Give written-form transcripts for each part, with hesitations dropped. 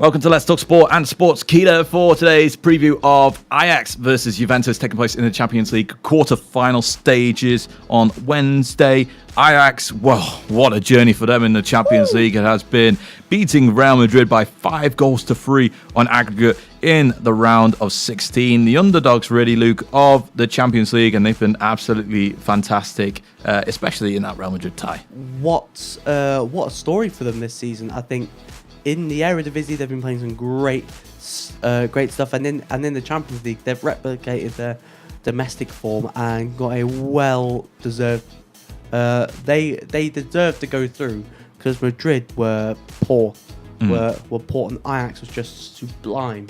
Welcome to Let's Talk Sport and Sports Keto for today's preview of Ajax versus Juventus taking place in the Champions League quarter-final stages on Wednesday. Ajax, well, what a journey for them in the Champions League it has been, beating Real Madrid by 5-3 on aggregate in the round of 16. The underdogs, really, Luke, of the Champions League, and they've been absolutely fantastic, especially in that Real Madrid tie. What a story for them this season. I think in the Eredivisie they've been playing some great stuff, and in the Champions League they've replicated their domestic form and got a well-deserved. They deserve to go through because Madrid were poor, were poor, and Ajax was just sublime.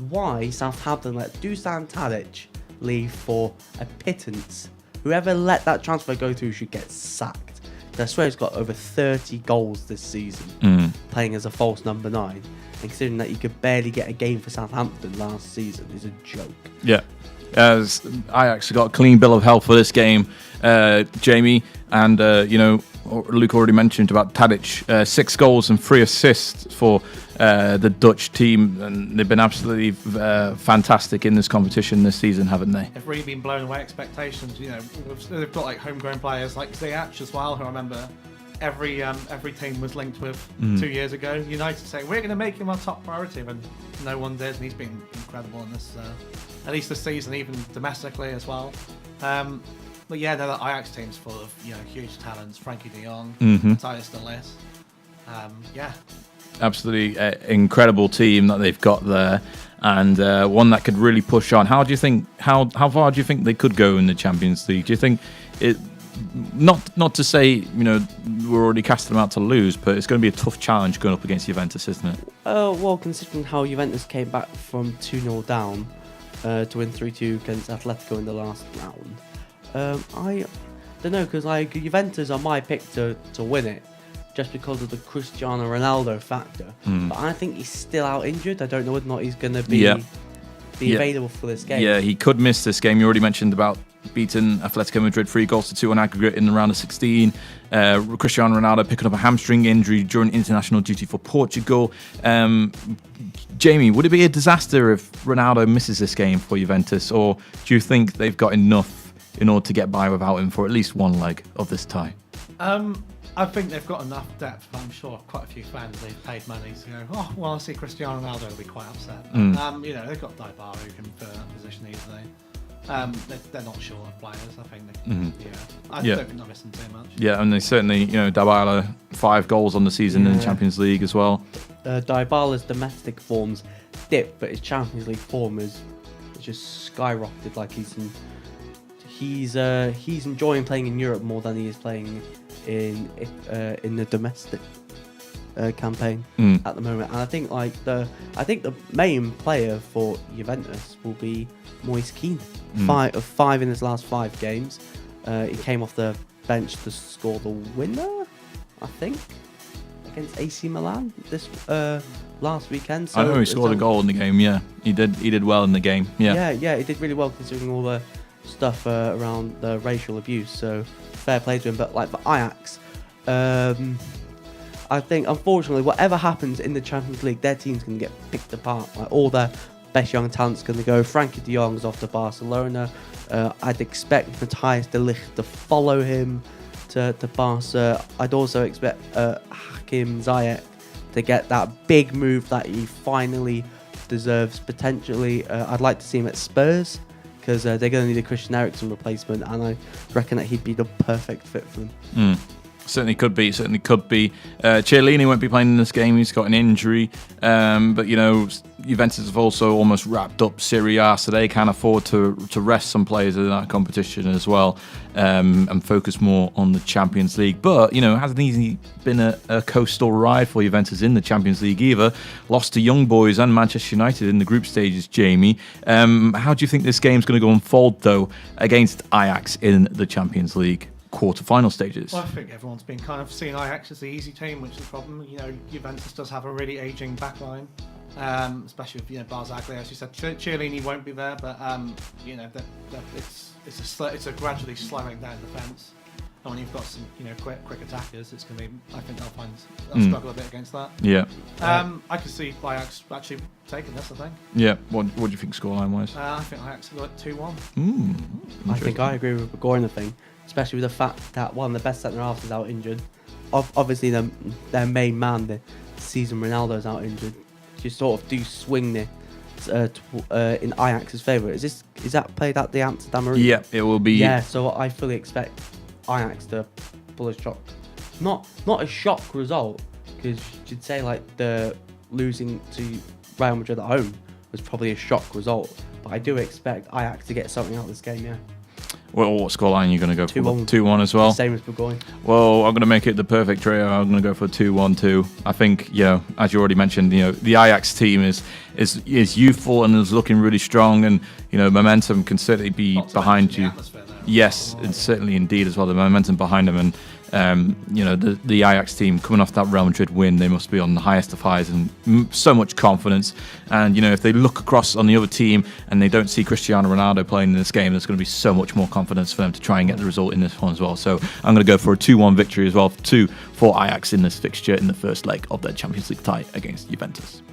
Why Southampton let Dusan Tadic leave for a pittance? Whoever let that transfer go through should get sacked. I swear he's got over 30 goals this season, playing as a false number 9. And considering that you could barely get a game for Southampton last season is a joke. Yeah. As Ajax got a clean bill of health for this game, Jamie, and Luke already mentioned about Tadic, 6 goals and 3 assists for the Dutch team, and they've been absolutely fantastic in this competition this season, haven't they? They've really been blown away expectations. You know, they've got like homegrown players like Ajax as well, who I remember every team was linked with 2 years ago. United saying we're going to make him our top priority, and no one did, and he's been incredible in this, at least this season, even domestically as well. But yeah, no, the Ajax team's full of huge talents. Frankie de Jong, Matthijs de Ligt. Yeah. Absolutely incredible team that they've got there, and one that could really push on. How far do you think they could go in the Champions League? Do you think it? Not to say we're already casting them out to lose, but it's going to be a tough challenge going up against Juventus, isn't it? Well, considering how Juventus came back from 2-0 down to win 3-2 against Atletico in the last round, I don't know, because like Juventus are my pick to win it, just because of the Cristiano Ronaldo factor. But I think he's still out injured. I don't know whether or not he's going to be available for this game. Yeah, he could miss this game. You already mentioned about beating Atletico Madrid 3-2 on aggregate in the round of 16. Cristiano Ronaldo picking up a hamstring injury during international duty for Portugal. Jamie, would it be a disaster if Ronaldo misses this game for Juventus, or do you think they've got enough in order to get by without him for at least one leg of this tie? I think they've got enough depth. I'm sure quite a few fans, they've paid money to go, oh, well, I see Cristiano Ronaldo will be quite upset. They've got Dybala who can fill that position easily. They're not short of players. I think I don't think they're missing too much. Yeah, and they certainly, Dybala, 5 goals on the season in the Champions League as well. Dybala's domestic forms dipped, but his Champions League form is just skyrocketed. Like he's enjoying playing in Europe more than he is playing in the domestic campaign at the moment. And I think the main player for Juventus will be Moise Kean. 5 in his last 5 games. He came off the bench to score the winner, I think, against AC Milan this last weekend. So I know he scored a goal in the game. Yeah, he did well in the game. Yeah, he did really well considering all the stuff around the racial abuse. So fair play to him. But like for Ajax, I think unfortunately whatever happens in the Champions League, their team's going to get picked apart. Like all their best young talent's going to go. Frankie de Jong's off to Barcelona. I'd expect Matthijs de Ligt to follow him to Barca. I'd also expect Hakim Ziyech to get that big move that he finally deserves potentially. I'd like to see him at Spurs, because they're going to need a Christian Eriksen replacement, and I reckon that he'd be the perfect fit for them. Certainly could be. Chiellini won't be playing in this game. He's got an injury. But, Juventus have also almost wrapped up Serie A, so they can afford to rest some players in that competition as well, and focus more on the Champions League. But, it hasn't easily been a coastal ride for Juventus in the Champions League either. Lost to Young Boys and Manchester United in the group stages, Jamie. How do you think this game's going to go unfold, though, against Ajax in the Champions League quarter-final stages? Well, I think everyone's been kind of seeing Ajax as the easy team, which is the problem. Juventus does have a really ageing backline, especially with Barzagli, as you said. Chiellini won't be there, but it's a gradually slowing down defence. And when you've got some, quick attackers, it's going to be. I think they'll struggle a bit against that. Yeah. I could see Ajax actually taking this. I think. Yeah. What do you think scoreline wise? I think Ajax will like 2-1. I think I agree with Burgoyne thing, especially with the fact that one of the best centre halves is out injured. Obviously, their main man, the season Ronaldo, is out injured. You sort of do swing this in Ajax's favour. Is that played at the Amsterdam Arena? Yeah, it will be. Yeah, so I fully expect Ajax to pull a shock. Not a shock result, because you'd say like the losing to Real Madrid at home was probably a shock result. But I do expect Ajax to get something out of this game. Yeah. Well, what scoreline are you going to go for? 2-1. 2-1 as well. Same as Burgoyne. Well, I'm going to make it the perfect trio. I'm going to go for 2-1-2. I think, as you already mentioned, the Ajax team is youthful and is looking really strong, and momentum can certainly be behind you. Yes, it's certainly indeed as well. The momentum behind them, and the Ajax team coming off that Real Madrid win, they must be on the highest of highs and so much confidence. And if they look across on the other team and they don't see Cristiano Ronaldo playing in this game, there's going to be so much more confidence for them to try and get the result in this one as well. So I'm going to go for a 2-1 victory as well, 2 for Ajax in this fixture in the first leg of their Champions League tie against Juventus.